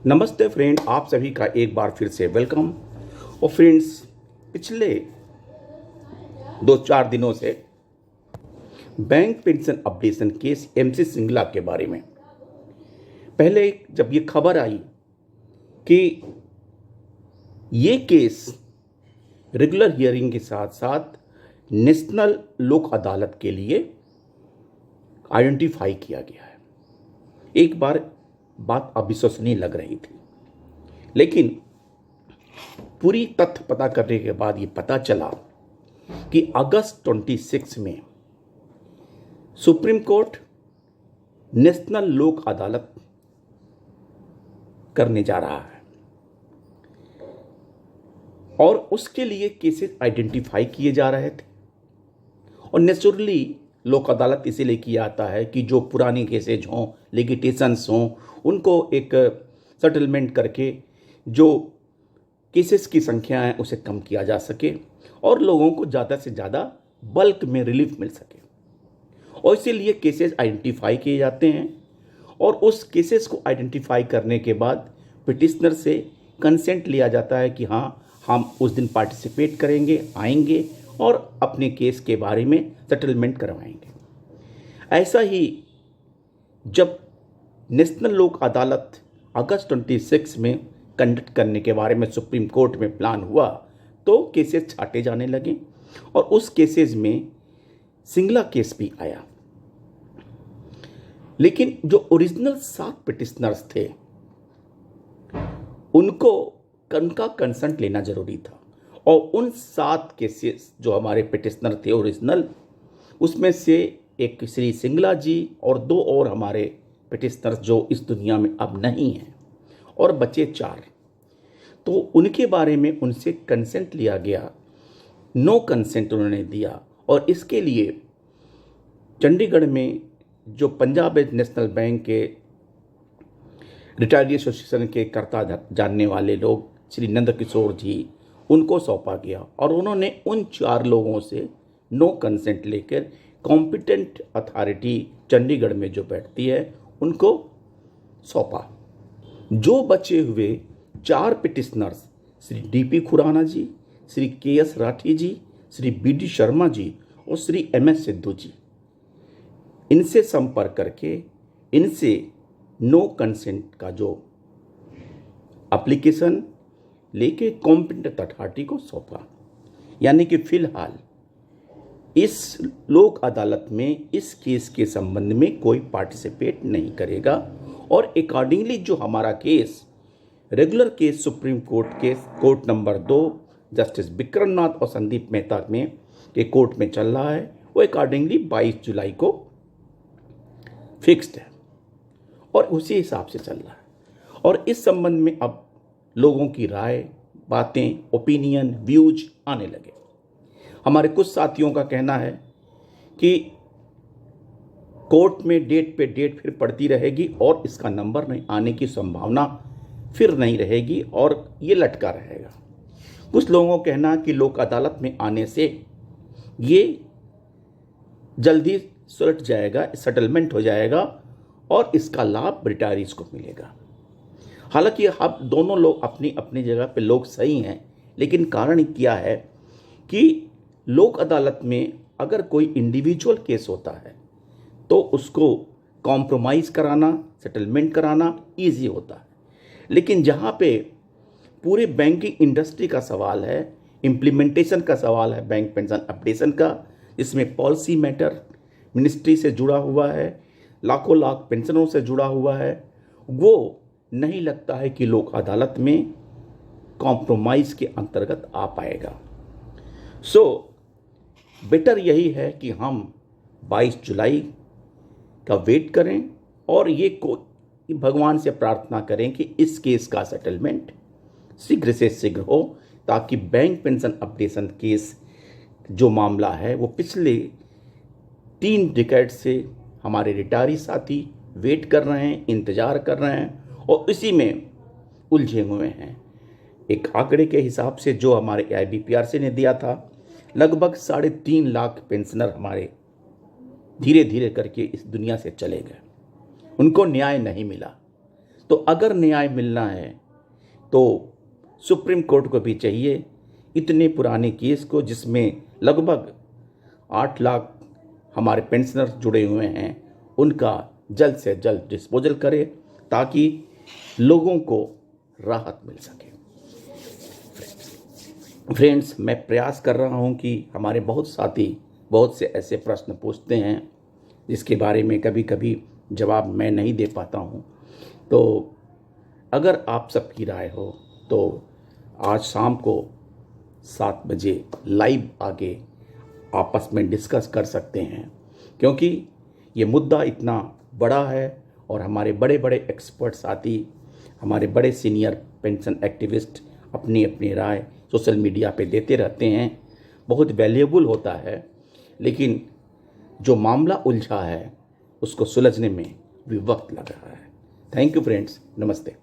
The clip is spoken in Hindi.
नमस्ते फ्रेंड, आप सभी का एक बार फिर से वेलकम। और फ्रेंड्स, पिछले 2-4 दिनों से bank pension updation case MC Singla के बारे में पहले जब ये खबर आई कि ये केस रेगुलर हियरिंग के साथ साथ नेशनल लोक अदालत के लिए आइडेंटिफाई किया गया है, एक बार बात अविश्वसनीय लग रही थी, लेकिन पूरी तथ्य पता करने के बाद ये पता चला कि अगस्त 26 में सुप्रीम कोर्ट नेशनल लोक अदालत करने जा रहा है और उसके लिए केसेस आइडेंटिफाई किए जा रहे थे। और नेचुरली लोक अदालत इसीलिए किया जाता है कि जो पुरानी केसेज हों, लिटिगेशंस हों, उनको एक सेटलमेंट करके जो केसेस की संख्या है उसे कम किया जा सके और लोगों को ज़्यादा से ज़्यादा बल्क में रिलीफ मिल सके। और इसीलिए केसेस आइडेंटिफाई किए जाते हैं और उस केसेस को आइडेंटिफाई करने के बाद पिटिशनर से कंसेंट लिया जाता है कि हाँ, हम उस दिन पार्टिसिपेट करेंगे, आएंगे और अपने केस के बारे में सेटलमेंट करवाएंगे। ऐसा ही जब नेशनल लोक अदालत अगस्त 26 में कंडक्ट करने के बारे में सुप्रीम कोर्ट में प्लान हुआ तो केसेस छाटे जाने लगे और उस केसेस में सिंगला केस भी आया। लेकिन जो ओरिजिनल 7 पिटिशनर्स थे उनका कंसेंट लेना जरूरी था और उन 7 केसेस जो हमारे पिटिशनर थे ओरिजिनल, उसमें से एक श्री सिंगला जी और 2 और हमारे पिटिशनर्स जो इस दुनिया में अब नहीं हैं और बचे 4, तो उनके बारे में उनसे कंसेंट लिया गया। नो कंसेंट उन्होंने दिया और इसके लिए चंडीगढ़ में जो पंजाब नेशनल बैंक के रिटायरी एसोसिएशन के कर्ता जानने वाले लोग श्री नंद किशोर जी, उनको सौंपा गया और उन्होंने उन 4 लोगों से नो कंसेंट लेकर कॉम्पिटेंट अथॉरिटी चंडीगढ़ में जो बैठती है उनको सौंपा। जो बचे हुए 4 पिटिशनर्स श्री डीपी खुराना जी, श्री केएस राठी जी, श्री बीडी शर्मा जी और श्री एमएस सिद्धू जी, इनसे संपर्क करके इनसे नो कंसेंट का जो एप्लीकेशन लेके कॉम्पिटेंट अथॉरिटी को सौंपा। यानी कि फिलहाल इस लोक अदालत में इस केस के संबंध में कोई पार्टिसिपेट नहीं करेगा और अकॉर्डिंगली जो हमारा case regular case supreme court के कोर्ट नंबर 2 जस्टिस विक्रमनाथ और संदीप मेहता में के कोर्ट में चल रहा है, वो अकॉर्डिंगली 22 जुलाई को फिक्स्ड है और उसी हिसाब से चल रहा है। और इस संबंध में अब लोगों की राय, बातें, ओपिनियन, व्यूज आने लगे। हमारे कुछ साथियों का कहना है कि कोर्ट में डेट पे डेट फिर पड़ती रहेगी और इसका नंबर नहीं आने की संभावना फिर नहीं रहेगी और ये लटका रहेगा। कुछ लोगों का कहना है कि लोक अदालत में आने से ये जल्दी सुलट जाएगा, सेटलमेंट हो जाएगा और इसका लाभ रिटायरीज को मिलेगा। हालांकि अब दोनों लोग अपनी अपनी जगह पे लोग सही हैं, लेकिन कारण क्या है कि लोक अदालत में अगर कोई इंडिविजुअल केस होता है तो उसको कॉम्प्रोमाइज़ कराना, सेटलमेंट कराना इजी होता है। लेकिन जहाँ पे पूरे बैंकिंग इंडस्ट्री का सवाल है, इम्प्लीमेंटेशन का सवाल है बैंक पेंशन अपडेशन का, इसमें पॉलिसी मैटर मिनिस्ट्री से जुड़ा हुआ है, लाखों लाख पेंशनों से जुड़ा हुआ है, वो नहीं लगता है कि लोक अदालत में कॉम्प्रोमाइज़ के अंतर्गत आ पाएगा। बेटर यही है कि हम 22 जुलाई का वेट करें और ये भगवान से प्रार्थना करें कि इस केस का सेटलमेंट शीघ्र से शीघ्र हो, ताकि बैंक पेंशन अपडेशन केस जो मामला है वो पिछले 3 डिकेड से हमारे रिटायरी साथी वेट कर रहे हैं, इंतज़ार कर रहे हैं और इसी में उलझे हुए हैं। एक आंकड़े के हिसाब से जो हमारे IBPRC ने दिया था, लगभग 3.5 लाख पेंशनर हमारे धीरे धीरे करके इस दुनिया से चले गए, उनको न्याय नहीं मिला। तो अगर न्याय मिलना है तो सुप्रीम कोर्ट को भी चाहिए इतने पुराने केस को, जिसमें लगभग 8 लाख हमारे पेंशनर्स जुड़े हुए हैं, उनका जल्द से जल्द डिस्पोजल करे ताकि लोगों को राहत मिल सके। फ्रेंड्स, मैं प्रयास कर रहा हूं कि हमारे बहुत साथी बहुत से ऐसे प्रश्न पूछते हैं जिसके बारे में कभी कभी जवाब मैं नहीं दे पाता हूं। तो अगर आप सबकी राय हो तो आज शाम को 7 बजे लाइव आके आपस में डिस्कस कर सकते हैं, क्योंकि ये मुद्दा इतना बड़ा है और हमारे बड़े बड़े एक्सपर्ट साथी, हमारे बड़े सीनियर पेंशन एक्टिविस्ट अपनी अपनी राय सोशल मीडिया पे देते रहते हैं। बहुत वैल्यूएबल होता है, लेकिन जो मामला उलझा है उसको सुलझने में भी वक्त लग रहा है। थैंक यू फ्रेंड्स, नमस्ते।